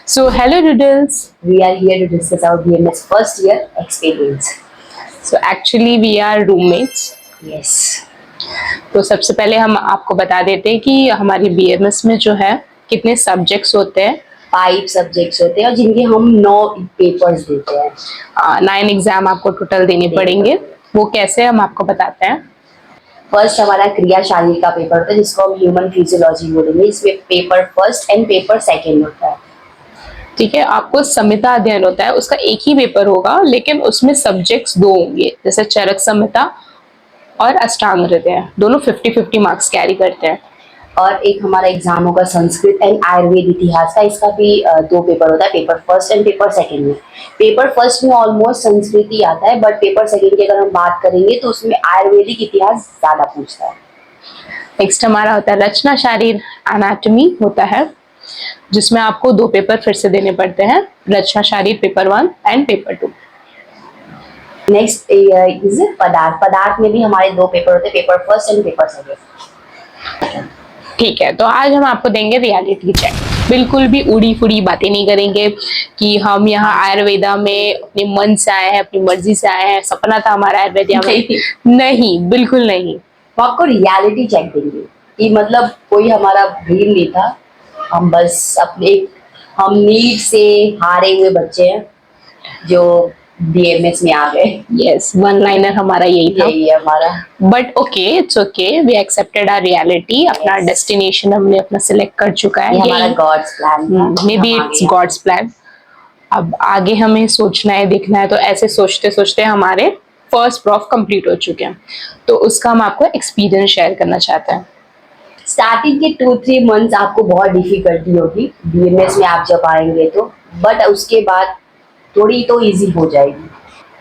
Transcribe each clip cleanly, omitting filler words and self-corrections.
So, hello Doodles. We are here to discuss our BMS first year experience. So, actually we are roommates. Yes. तो सबसे पहले हम आपको बता देते हैं कि हमारी बीएमएस में जो है कितने सब्जेक्ट्स होते हैं। 5 सब्जेक्ट्स होते हैं और जिनके हम 9 पेपर्स देते हैं। 9 एग्जाम आपको टोटल देने पड़ेंगे। वो कैसे हम आपको बताते हैं। फर्स्ट हमारा क्रिया शारीर का पेपर होता है जिसको हम ह्यूमन फिजियोलॉजी बोलेंगे। इसमें paper first and paper second होता है। ठीक है, आपको संहिता अध्ययन होता है, उसका एक ही पेपर होगा लेकिन उसमें सब्जेक्ट्स 2 होंगे, जैसे चरक संहिता और अष्टांग हृदय, दोनों 50-50 मार्क्स कैरी करते हैं। और एक हमारा एग्जाम होगा संस्कृत एंड आयुर्वेद इतिहास का। इसका भी 2 पेपर होता है, paper first and paper second में। पेपर फर्स्ट में ऑलमोस्ट संस्कृत ही आता है, बट पेपर सेकेंड की अगर हम बात करेंगे तो उसमें आयुर्वेदिक इतिहास ज्यादा पूछता है। नेक्स्ट हमारा होता है रचना शारीर एनाटॉमी होता है, जिसमें आपको 2 पेपर फिर से देने पड़ते हैं, रचना शारीर paper 1 and paper 2। Next is पदार्थ में भी हमारे 2 पेपर होते हैं, paper first and paper second. ठीक है, तो आज हम आपको देंगे रियलिटी चेक। बिल्कुल भी उड़ी फुड़ी बातें नहीं करेंगे कि हम यहाँ आयुर्वेदा में अपने मन से आए हैं, अपनी मर्जी से आए हैं, सपना था हमारा आयुर्वेदा में। नहीं, बिल्कुल नहीं। हम आपको रियलिटी चेक देंगे कि मतलब कोई हमारा ड्रीम नहीं था, हम बस हम नीट से हारे हुए बच्चे हैं जो बीएमएस में आ गए। यस, वन लाइनर हमारा यही था। यही है हमारा। But okay, it's okay, we accepted our reality. अपना डेस्टिनेशन हमने अपना सिलेक्ट कर चुका है। हमारा गॉड्स प्लान था। Maybe it's God's plan. अब आगे हमें सोचना है, देखना है। तो ऐसे सोचते सोचते हमारे फर्स्ट प्रॉफ कंप्लीट हो चुके हैं, तो उसका हम आपको एक्सपीरियंस शेयर करना चाहते हैं। स्टार्टिंग के 2-3 मंथ्स आपको बहुत डिफिकल्टी होगी बीएमएस में आप जब आएंगे तो, बट उसके बाद थोड़ी तो इजी हो जाएगी।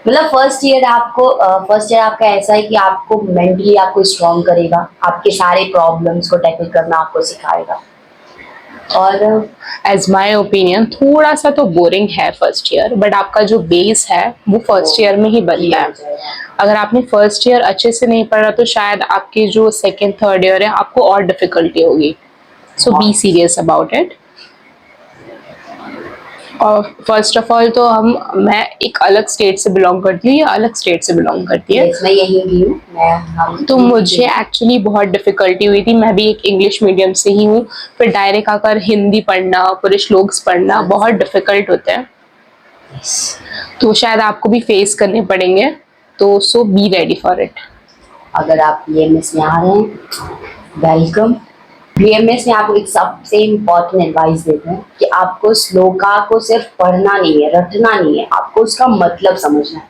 मतलब फर्स्ट ईयर आपका ऐसा है कि आपको मेंटली आपको स्ट्रॉन्ग करेगा, आपके सारे प्रॉब्लम्स को टैकल करना आपको सिखाएगा। और एज माई ओपिनियन थोड़ा सा तो बोरिंग है फर्स्ट ईयर, बट आपका जो बेस है वो फर्स्ट ईयर में ही बनता है। अगर आपने फर्स्ट ईयर अच्छे से नहीं पढ़ा तो शायद आपके जो सेकेंड थर्ड ईयर है आपको और डिफिकल्टी होगी। सो बी सीरियस अबाउट इट। और फर्स्ट ऑफ ऑल तो मैं एक अलग स्टेट से बिलोंग करती हूँ, या अलग स्टेट से बिलोंग करती है। मैं यही भी हूँ। तो मुझे एक्चुअली बहुत डिफिकल्टी हुई थी। मैं भी एक इंग्लिश मीडियम से ही हूँ, फिर डायरेक्ट आकर हिंदी पढ़ना, पूरे श्लोक्स पढ़ना बहुत डिफिकल्ट होते हैं। तो शायद आपको भी फेस करने पड़ेंगे, तो सो बी रेडी फॉर इट। अगर आप बीएमएस में आ रहे हैं, वेलकम। बीएमएस में आपको एक सबसे इम्पोर्टेंट एडवाइस देते हैं कि आपको श्लोका को सिर्फ पढ़ना नहीं है, रटना नहीं है, आपको उसका मतलब समझना है।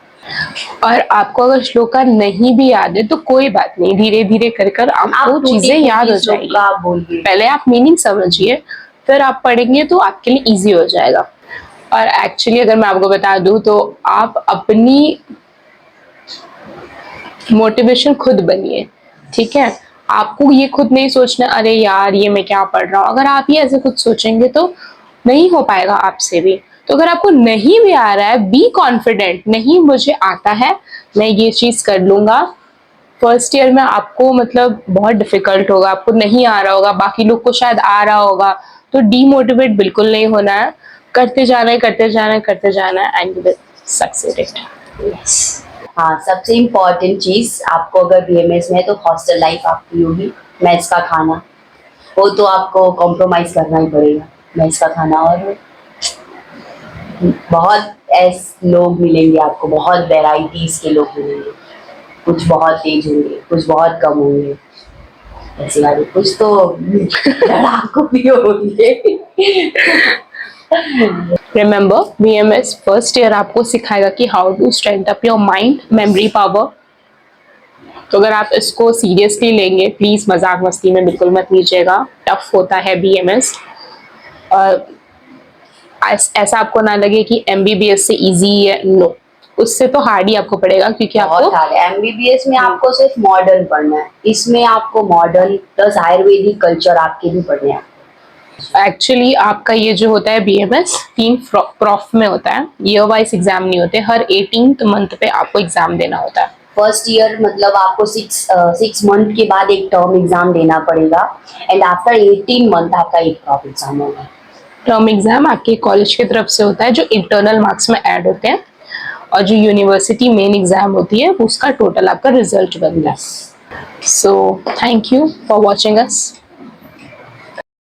और आपको अगर श्लोका नहीं भी याद है तो कोई बात नहीं, धीरे धीरे कर कर आपको चीजें याद हो जाएगी। पहले आप मीनिंग समझिए, फिर आप पढ़ेंगे तो आपके लिए इजी हो जाएगा। और एक्चुअली अगर मैं आपको बता दूं तो आप अपनी मोटिवेशन खुद बनिए। ठीक है, आपको ये खुद नहीं सोचना अरे यार ये मैं क्या पढ़ रहा हूँ। अगर आप ये ऐसे खुद सोचेंगे तो नहीं हो पाएगा आपसे भी। तो अगर आपको नहीं भी आ रहा है, बी कॉन्फिडेंट, नहीं मुझे आता है, मैं ये चीज कर लूंगा। फर्स्ट ईयर में आपको मतलब बहुत डिफिकल्ट होगा, आपको नहीं आ रहा होगा, बाकी लोग को शायद आ रहा होगा, तो डीमोटिवेट बिल्कुल नहीं होना है। करते जाना है, करते जाना है, करते जाना है, and you will succeed it. हाँ, सबसे इम्पोर्टेंट चीज आपको अगर बीएमएस में है तो हॉस्टल लाइफ आपकी होगी। मेस का खाना वो तो आपको कॉम्प्रोमाइज करना ही पड़ेगा, मेस का खाना। और बहुत ऐसे लोग मिलेंगे आपको, बहुत वेराइटीज के लोग मिलेंगे। कुछ बहुत तेज होंगे, कुछ बहुत कम होंगे, ऐसी वाली कुछ तो लड़ाकू भी होंगे। रिमेंबर, बीएमएस फर्स्ट ईयर आपको सिखाएगा कि how to strength up your mind, memory power. तो अगर आप इसको सीरियसली लेंगे, प्लीज मजाक मस्ती में बिल्कुल मत लीजिएगा। टफ होता है बीएमएस। ऐसा आपको ना लगे कि एमबीबीएस से इजी है, नो, उससे तो हार्ड ही आपको पड़ेगा, क्योंकि आपको एमबीबीएस में आपको सिर्फ मॉडर्न पढ़ना है, इसमें आपको मॉडर्न प्लस आयुर्वेदिक कल्चर आपके भी पढ़ने हैं। एक्चुअली आपका ये जो होता है बीएमएस 3 प्रॉफ में होता है, ईयर वाइज एग्जाम नहीं होते। हर 18th मंथ पे आपको एग्जाम देना होता है। फर्स्ट ईयर मतलब आपको 6 मंथ के बाद एक टर्म एग्जाम देना पड़ेगा, एंड आफ्टर 18 मंथ आपका एक प्रॉफ एग्जाम होगा। टर्म एग्जाम आपके कॉलेज की तरफ से होता है जो इंटरनल मार्क्स में ऐड होते हैं, और जो यूनिवर्सिटी मेन एग्जाम होती है उसका टोटल आपका रिजल्ट बनता है. So thank you for watching us.